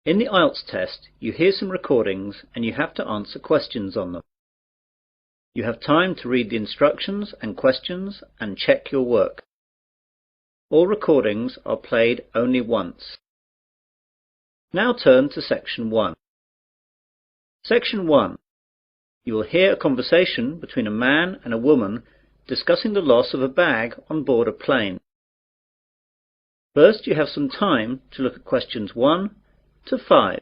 In the Ielts test, you hear some recordings and you have to answer questions on them. You have time to read the instructions and questions and check your work. All recordings are played only once. Now turn to Section 1. Section 1. You will hear a conversation between a man and a woman discussing the loss of a bag on board a plane. First, you have some time to look at questions 1 to 5.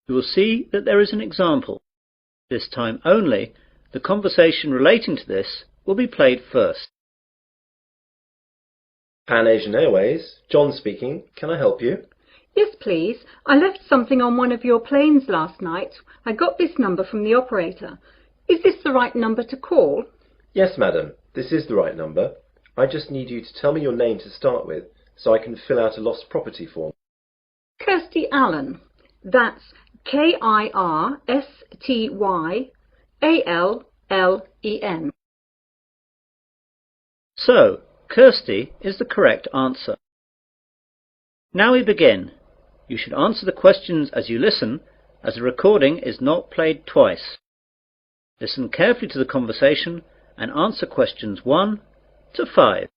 You will see that there is an example. This time only, the conversation relating to this will be played first. Pan Asian Airways, John speaking. Can I help you? Yes, please. I left something on one of your planes last night. I got this number from the operator. Is this the right number to call? Yes, madam. This is the right number. I just need you to tell me your name to start with, so I can fill out a lost property form. Kirsty Allen. That's Kirstyanlen. So, Kirsty is the correct answer. Now we begin. You should answer the questions as you listen, as the recording is not played twice. Listen carefully to the conversation and answer questions 1 to 5.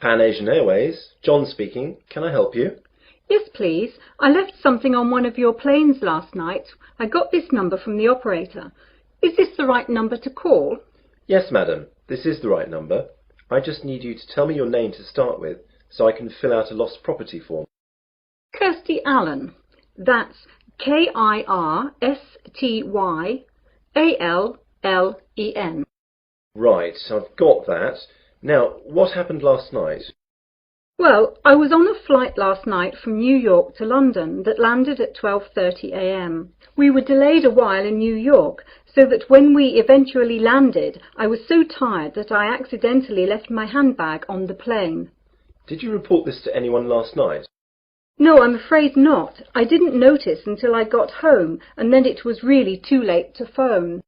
Pan Asian Airways, John speaking. Can I help you? Yes, please. I left something on one of your planes last night. I got this number from the operator. Is this the right number to call? Yes, madam. This is the right number. I just need you to tell me your name to start with, so I can fill out a lost property form. Kirsty Allen. That's Kirstyanlen. Right, I've got that. Now, what happened last night? Well, I was on a flight last night from New York to London that landed at 12:30 a.m. We were delayed a while in New York, so that when we eventually landed, I was so tired that I accidentally left my handbag on the plane. Did you report this to anyone last night? No, I'm afraid not. I didn't notice until I got home, and then it was really too late to phone.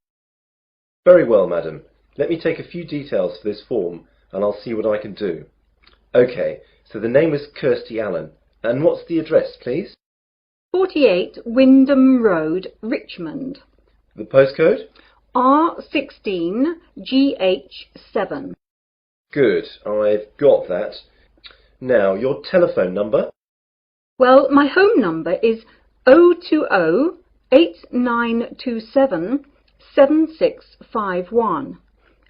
Very well, madam. Let me take a few details for this form, and I'll see what I can do. OK, so the name was Kirsty Allen. And what's the address, please? 48 Wyndham Road, Richmond. The postcode? R16GH7. Good, I've got that. Now, your telephone number? Well, my home number is 020-8927-7651.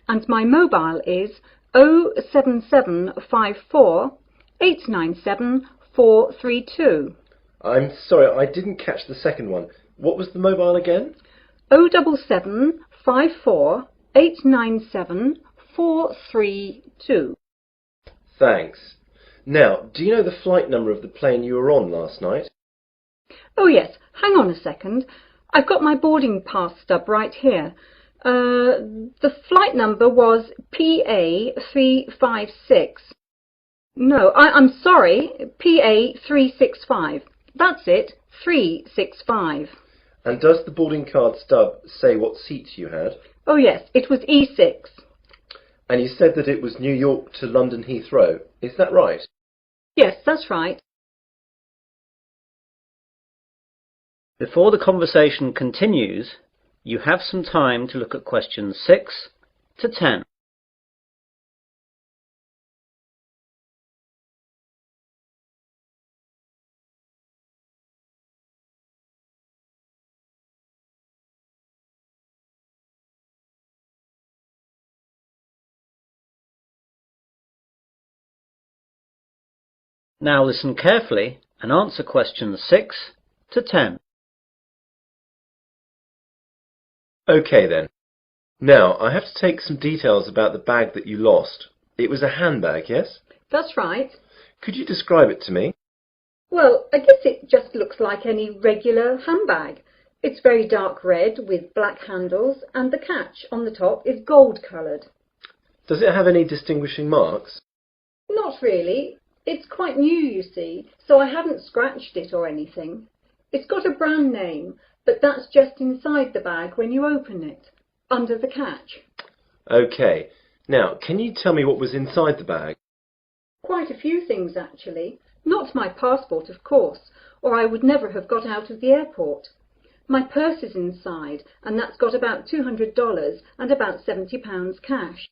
And my mobile is 07754-897-432. I'm sorry, I didn't catch the second one. What was the mobile again? 07754-897-432. Thanks. Now, do you know the flight number of the plane you were on last night? Oh yes, hang on a second. I've got my boarding pass stub right here. The flight number was PA356. No, I'm sorry, PA365. That's it, 365. And does the boarding card stub say what seat you had? Oh yes, it was E6. And you said that it was New York to London Heathrow. Is that right? Yes, that's right. Before the conversation continues, you have some time to look at questions 6 to 10. Now listen carefully and answer questions 6 to 10. OK then. Now, I have to take some details about the bag that you lost. It was a handbag, yes? That's right. Could you describe it to me? Well, I guess it just looks like any regular handbag. It's very dark red with black handles, and the catch on the top is gold-coloured. Does it have any distinguishing marks? Not really. It's quite new, you see, so I haven't scratched it or anything. It's got a brand name, but that's just inside the bag when you open it, under the catch. OK. Now, can you tell me what was inside the bag? Quite a few things, actually. Not my passport, of course, or I would never have got out of the airport. My purse is inside, and that's got about $200 and about £70 cash.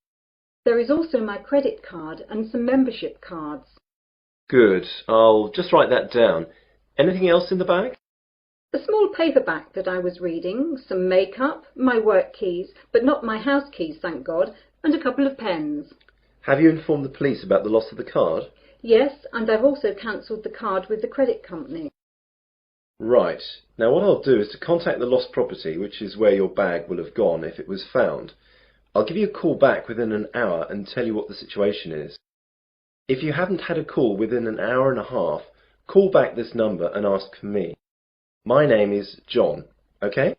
There is also my credit card and some membership cards. Good. I'll just write that down. Anything else in the bag? A small paperback that I was reading, some makeup, my work keys, but not my house keys, thank God, and a couple of pens. Have you informed the police about the loss of the card? Yes, and I've also cancelled the card with the credit company. Right. Now what I'll do is to contact the lost property, which is where your bag will have gone if it was found. I'll give you a call back within an hour and tell you what the situation is. If you haven't had a call within an hour and a half, call back this number and ask for me. My name is John, OK?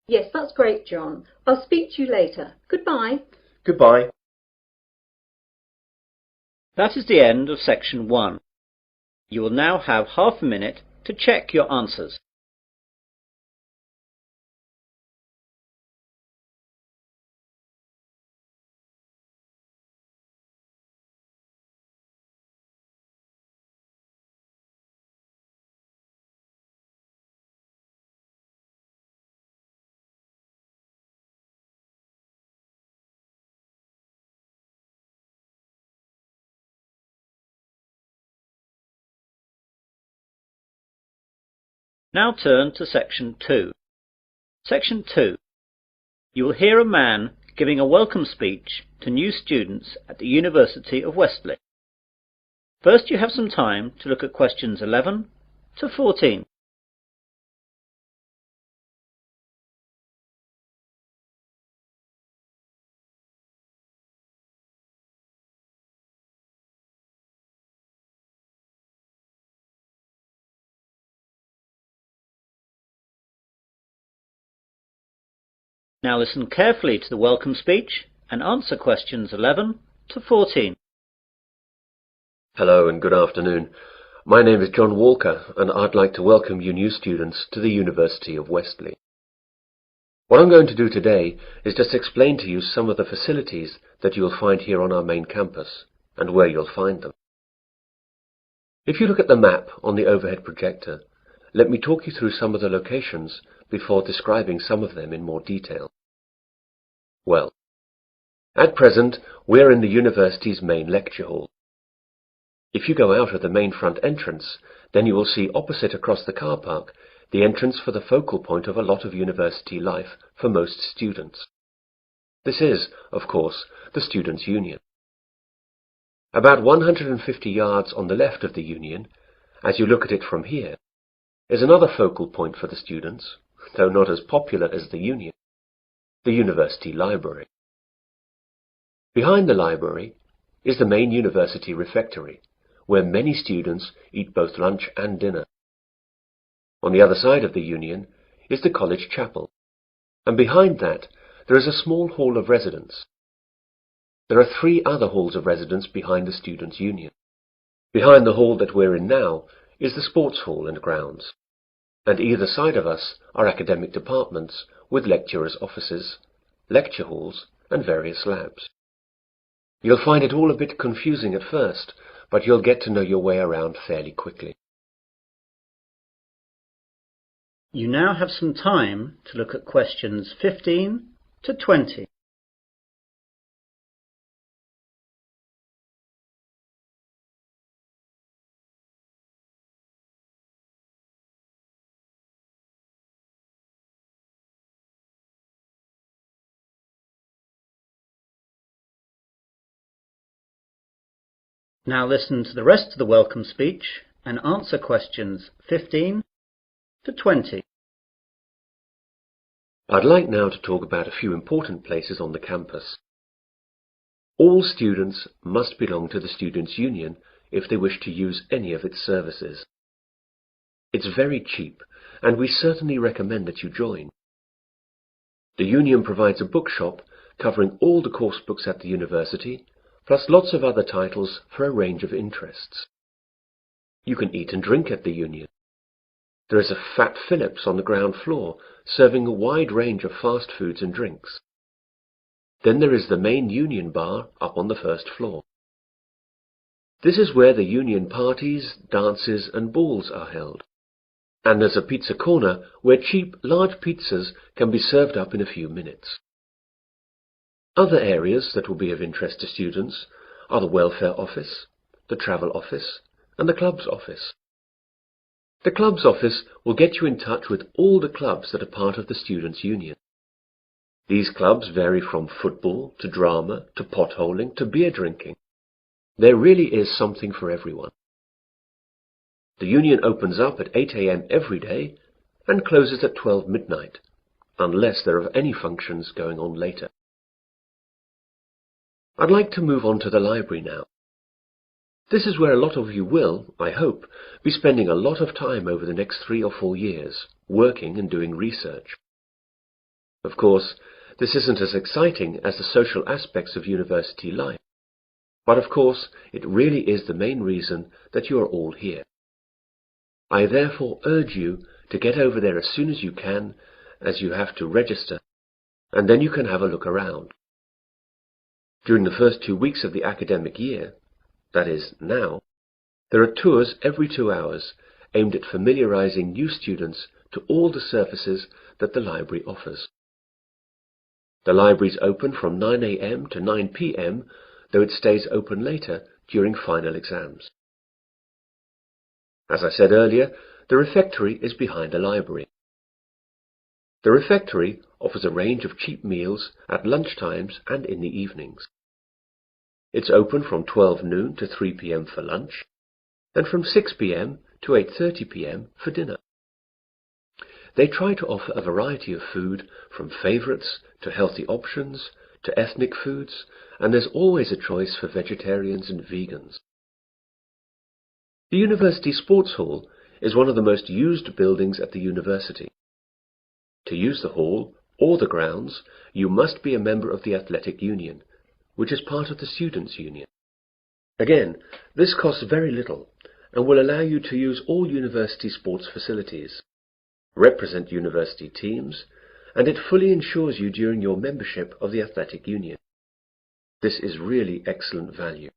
Yes, that's great, John. I'll speak to you later. Goodbye. Goodbye. That is the end of section 1. You will now have half a minute to check your answers. Now turn to section 2. Section 2. You will hear a man giving a welcome speech to new students at the University of Westerly. First, you have some time to look at questions 11 to 14. Now listen carefully to the welcome speech and answer questions 11 to 14. Hello and good afternoon. My name is John Walker and I'd like to welcome you new students to the University of Westerly. What I'm going to do today is just explain to you some of the facilities that you'll find here on our main campus and where you'll find them. If you look at the map on the overhead projector, let me talk you through some of the locations before describing some of them in more detail. Well, at present we're in the university's main lecture hall. If you go out of the main front entrance, then you will see opposite across the car park the entrance for the focal point of a lot of university life for most students. This is, of course, the Students' Union. About 150 yards on the left of the Union, as you look at it from here, is another focal point for the students, though not as popular as the Union, the University Library. Behind the library is the main university refectory, where many students eat both lunch and dinner. On the other side of the Union is the college chapel, and behind that there is a small hall of residence. There are 3 other halls of residence behind the Students' Union. Behind the hall that we're in now is the sports hall and grounds, and either side of us are academic departments with lecturers' offices, lecture halls, and various labs. You'll find it all a bit confusing at first, but you'll get to know your way around fairly quickly. You now have some time to look at questions 15 to 20. Now listen to the rest of the welcome speech and answer questions 15 to 20. I'd like now to talk about a few important places on the campus. All students must belong to the Students' Union if they wish to use any of its services. It's very cheap, and we certainly recommend that you join. The Union provides a bookshop covering all the course books at the university, plus lots of other titles for a range of interests. You can eat and drink at the Union. There is a Fat Phillips on the ground floor, serving a wide range of fast foods and drinks. Then there is the main Union bar up on the first floor. This is where the Union parties, dances and balls are held. And there's a pizza corner where cheap, large pizzas can be served up in a few minutes. Other areas that will be of interest to students are the welfare office, the travel office, and the club's office. The club's office will get you in touch with all the clubs that are part of the Students' Union. These clubs vary from football to drama to potholing to beer drinking. There really is something for everyone. The Union opens up at 8 a.m. every day and closes at 12 midnight, unless there are any functions going on later. I'd like to move on to the library now. This is where a lot of you will, I hope, be spending a lot of time over the next 3 or 4 years, working and doing research. Of course, this isn't as exciting as the social aspects of university life, but of course it really is the main reason that you are all here. I therefore urge you to get over there as soon as you can, as you have to register, and then you can have a look around. During the first 2 weeks of the academic year, that is, now, there are tours every 2 hours aimed at familiarizing new students to all the services that the library offers. The library is open from 9 a.m. to 9 p.m., though it stays open later during final exams. As I said earlier, the refectory is behind the library. The refectory offers a range of cheap meals at lunchtimes and in the evenings. It's open from 12 noon to 3 p.m. for lunch, and from 6 p.m. to 8:30 p.m. for dinner. They try to offer a variety of food, from favourites to healthy options to ethnic foods, and there's always a choice for vegetarians and vegans. The University Sports Hall is one of the most used buildings at the university. To use the hall or the grounds, you must be a member of the Athletic Union, which is part of the Students' Union. Again, this costs very little and will allow you to use all university sports facilities, represent university teams, and it fully insures you during your membership of the Athletic Union. This is really excellent value.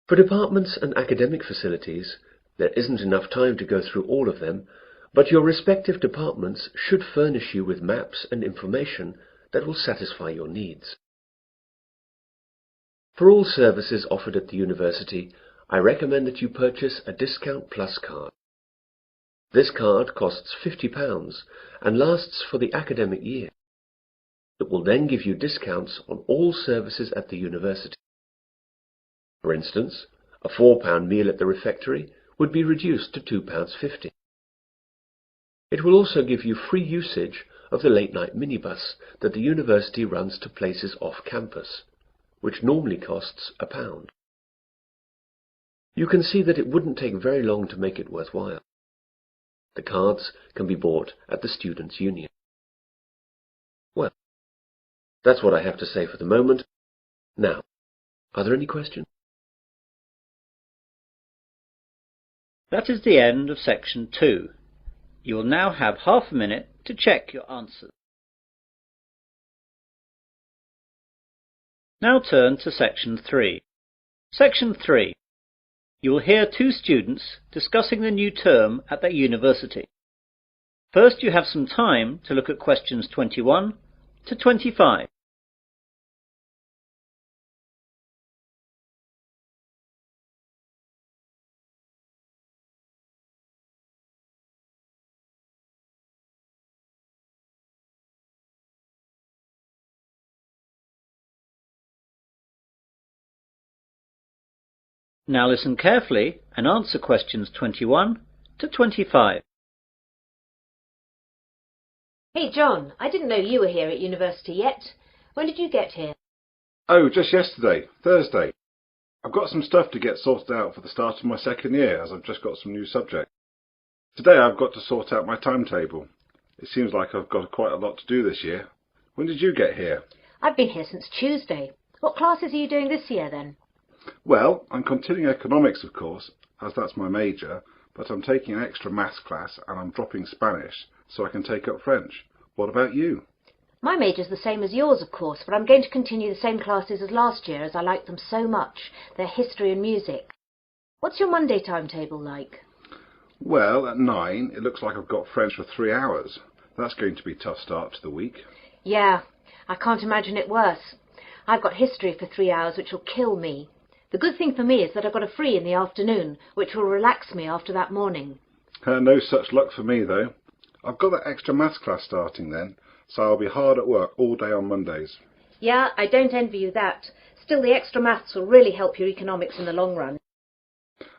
For departments and academic facilities, there isn't enough time to go through all of them, but your respective departments should furnish you with maps and information that will satisfy your needs. For all services offered at the university, I recommend that you purchase a Discount Plus card. This card costs £50 and lasts for the academic year. It will then give you discounts on all services at the university. For instance, a £4 meal at the refectory would be reduced to £2.50. It will also give you free usage of the late-night minibus that the university runs to places off campus, which normally costs £1. You can see that it wouldn't take very long to make it worthwhile. The cards can be bought at the Students' Union. Well, that's what I have to say for the moment. Now, are there any questions? That is the end of section 2. You will now have half a minute to check your answers. Now turn to section 3. Section 3. You will hear 2 students discussing the new term at their university. First, you have some time to look at questions 21 to 25. Now listen carefully and answer questions 21 to 25. Hey John, I didn't know you were here at university yet. When did you get here? Oh, just yesterday, Thursday. I've got some stuff to get sorted out for the start of my second year, as I've just got some new subjects. Today I've got to sort out my timetable. It seems like I've got quite a lot to do this year. When did you get here? I've been here since Tuesday. What classes are you doing this year then? Well, I'm continuing economics, of course, as that's my major, but I'm taking an extra maths class and I'm dropping Spanish so I can take up French. What about you? My major's the same as yours, of course, but I'm going to continue the same classes as last year as I like them so much. They're history and music. What's your Monday timetable like? Well, at 9, it looks like I've got French for 3 hours. That's going to be a tough start to the week. Yeah, I can't imagine it worse. I've got history for 3 hours, which will kill me. The good thing for me is that I've got a free in the afternoon, which will relax me after that morning. No such luck for me, though. I've got that extra maths class starting then, so I'll be hard at work all day on Mondays. Yeah, I don't envy you that. Still, the extra maths will really help your economics in the long run.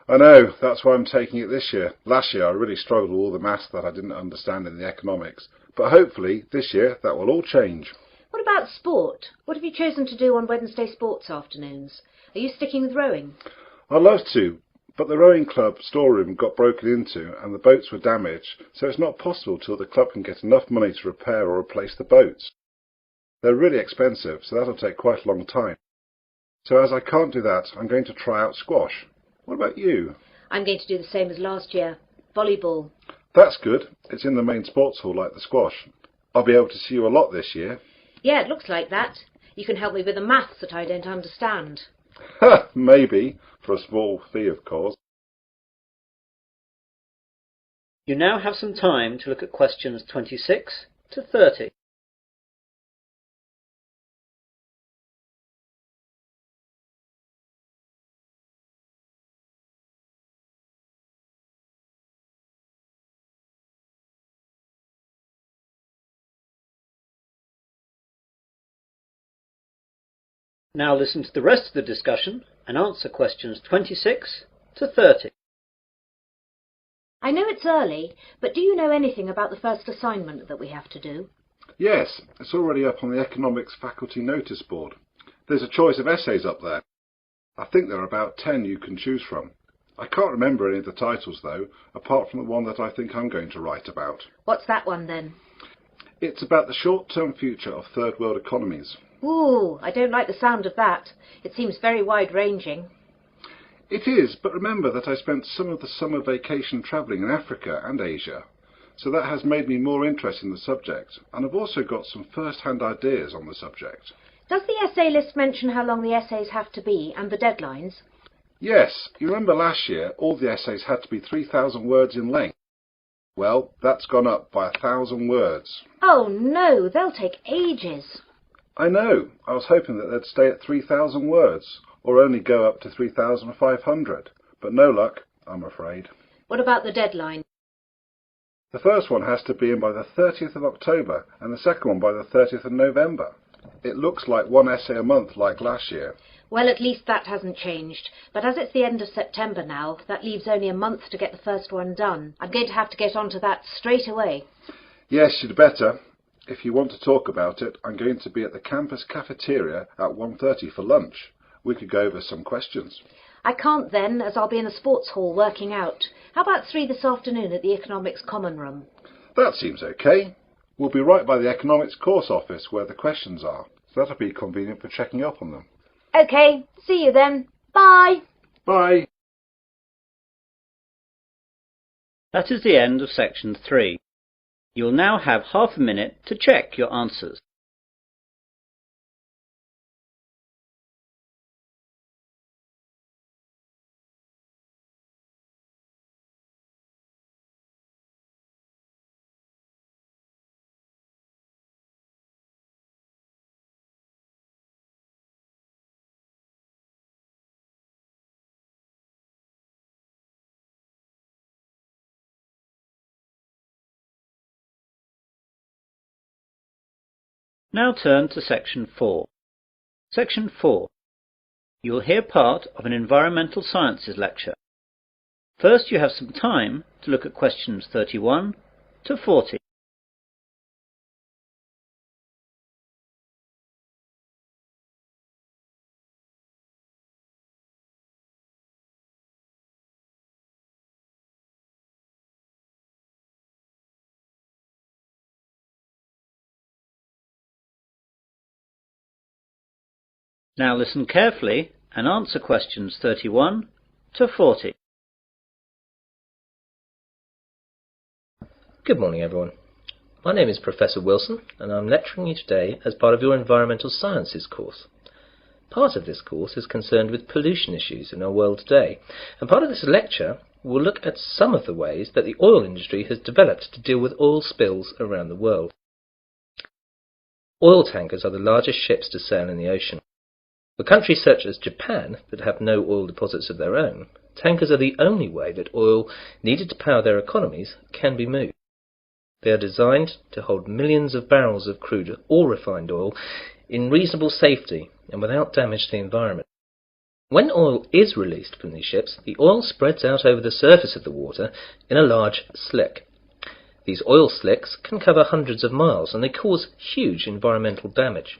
I know, that's why I'm taking it this year. Last year I really struggled with all the maths that I didn't understand in the economics, but hopefully this year that will all change. What about sport? What have you chosen to do on Wednesday sports afternoons? Are you sticking with rowing? I'd love to, but the rowing club storeroom got broken into and the boats were damaged, so it's not possible till the club can get enough money to repair or replace the boats. They're really expensive, so that'll take quite a long time. So as I can't do that, I'm going to try out squash. What about you? I'm going to do the same as last year. Volleyball. That's good. It's in the main sports hall like the squash. I'll be able to see you a lot this year. Yeah, it looks like that. You can help me with the maths that I don't understand. Maybe, for a small fee, of course. You now have some time to look at questions 26 to 30. Now listen to the rest of the discussion and answer questions 26 to 30. I know it's early, but do you know anything about the first assignment that we have to do? Yes, it's already up on the economics faculty notice board. There's a choice of essays up there. I think there are about 10 you can choose from. I can't remember any of the titles though, apart from the one that I think I'm going to write about. What's that one then? It's about the short-term future of third world economies. Ooh, I don't like the sound of that. It seems very wide-ranging. It is, but remember that I spent some of the summer vacation travelling in Africa and Asia, so that has made me more interested in the subject, and I've also got some first-hand ideas on the subject. Does the essay list mention how long the essays have to be and the deadlines? Yes, you remember last year all the essays had to be 3,000 words in length. Well, that's gone up by 1,000 words. Oh no, they'll take ages. I know, I was hoping that they'd stay at 3,000 words, or only go up to 3,500, but no luck, I'm afraid. What about the deadline? The first one has to be in by the 30th of October, and the second one by the 30th of November. It looks like one essay a month like last year. Well, at least that hasn't changed. But as it's the end of September now, that leaves only a month to get the first one done. I'm going to have to get onto that straight away. Yes, you'd better. If you want to talk about it, I'm going to be at the campus cafeteria at 1:30 for lunch. We could go over some questions. I can't then, as I'll be in the sports hall working out. How about 3 this afternoon at the Economics Common Room? That seems okay. We'll be right by the economics course office where the questions are, so that'll be convenient for checking up on them. OK, see you then. Bye. Bye. That is the end of section 3. You will now have half a minute to check your answers. Now turn to section 4. Section 4. You will hear part of an environmental sciences lecture. First you have some time to look at questions 31 to 40. Now listen carefully and answer questions 31 to 40. Good morning, everyone. My name is Professor Wilson, and I'm lecturing you today as part of your Environmental Sciences course. Part of this course is concerned with pollution issues in our world today, and part of this lecture will look at some of the ways that the oil industry has developed to deal with oil spills around the world. Oil tankers are the largest ships to sail in the ocean. For countries such as Japan that have no oil deposits of their own, tankers are the only way that oil needed to power their economies can be moved. They are designed to hold millions of barrels of crude or refined oil in reasonable safety and without damage to the environment. When oil is released from these ships, the oil spreads out over the surface of the water in a large slick. These oil slicks can cover hundreds of miles, and they cause huge environmental damage.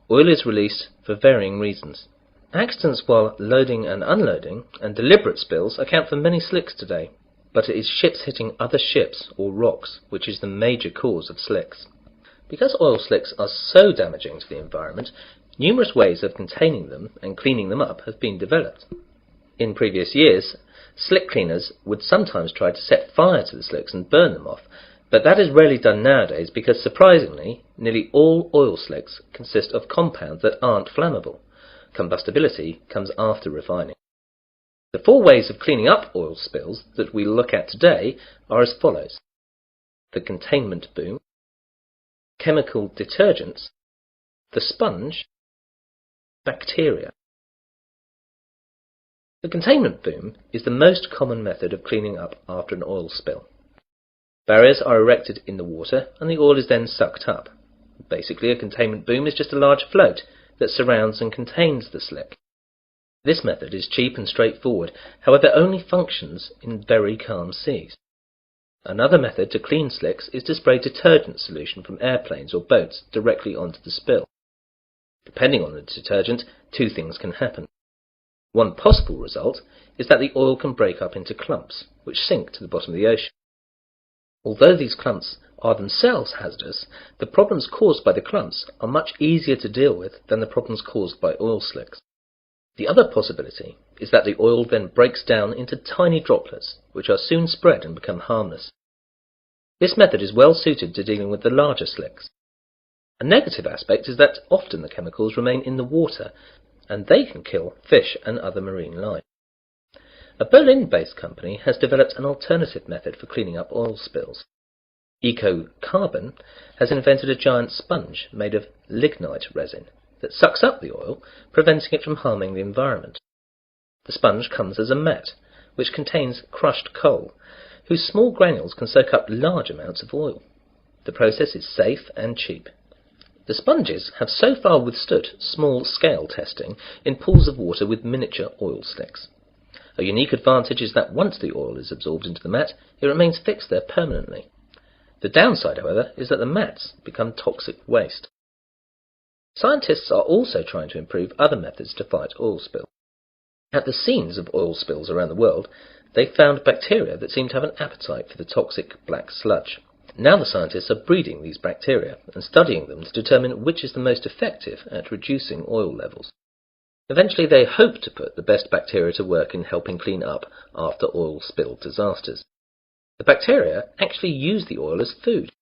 Oil is released for varying reasons. Accidents while loading and unloading and deliberate spills account for many slicks today, but it is ships hitting other ships or rocks which is the major cause of slicks. Because oil slicks are so damaging to the environment, numerous ways of containing them and cleaning them up have been developed. In previous years, slick cleaners would sometimes try to set fire to the slicks and burn them off, but that is rarely done nowadays because, surprisingly, nearly all oil slicks consist of compounds that aren't flammable. Combustibility comes after refining. The 4 ways of cleaning up oil spills that we'll look at today are as follows: the containment boom, chemical detergents, the sponge, bacteria. The containment boom is the most common method of cleaning up after an oil spill. Barriers are erected in the water and the oil is then sucked up. Basically, a containment boom is just a large float that surrounds and contains the slick. This method is cheap and straightforward, however only functions in very calm seas. Another method to clean slicks is to spray detergent solution from airplanes or boats directly onto the spill. Depending on the detergent, 2 things can happen. One possible result is that the oil can break up into clumps, which sink to the bottom of the ocean. Although these clumps are themselves hazardous, the problems caused by the clumps are much easier to deal with than the problems caused by oil slicks. The other possibility is that the oil then breaks down into tiny droplets, which are soon spread and become harmless. This method is well suited to dealing with the larger slicks. A negative aspect is that often the chemicals remain in the water, and they can kill fish and other marine life. A Berlin-based company has developed an alternative method for cleaning up oil spills. Eco-Carbon has invented a giant sponge made of lignite resin that sucks up the oil, preventing it from harming the environment. The sponge comes as a mat, which contains crushed coal, whose small granules can soak up large amounts of oil. The process is safe and cheap. The sponges have so far withstood small-scale testing in pools of water with miniature oil slicks. A unique advantage is that once the oil is absorbed into the mat, it remains fixed there permanently. The downside, however, is that the mats become toxic waste. Scientists are also trying to improve other methods to fight oil spills. At the scenes of oil spills around the world, they found bacteria that seem to have an appetite for the toxic black sludge. Now the scientists are breeding these bacteria and studying them to determine which is the most effective at reducing oil levels. Eventually they hope to put the best bacteria to work in helping clean up after oil spill disasters. The bacteria actually use the oil as food.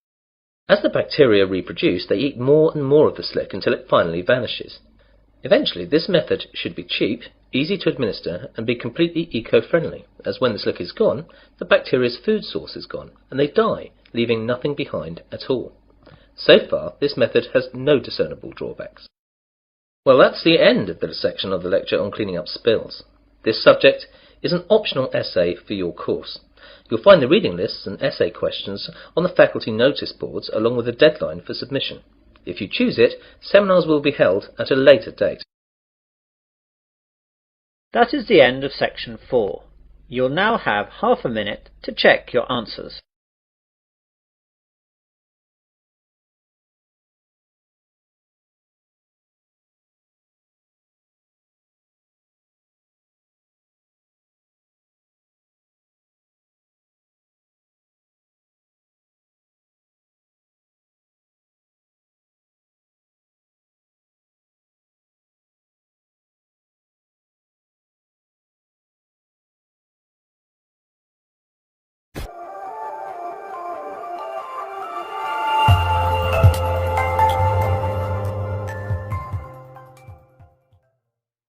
As the bacteria reproduce, they eat more and more of the slick until it finally vanishes. Eventually, this method should be cheap, easy to administer, and be completely eco-friendly, as when the slick is gone, the bacteria's food source is gone, and they die, leaving nothing behind at all. So far, this method has no discernible drawbacks. Well, that's the end of the section of the lecture on cleaning up spills. This subject is an optional essay for your course. You'll find the reading lists and essay questions on the faculty notice boards along with a deadline for submission. If you choose it, seminars will be held at a later date. That is the end of section 4. You'll now have half a minute to check your answers.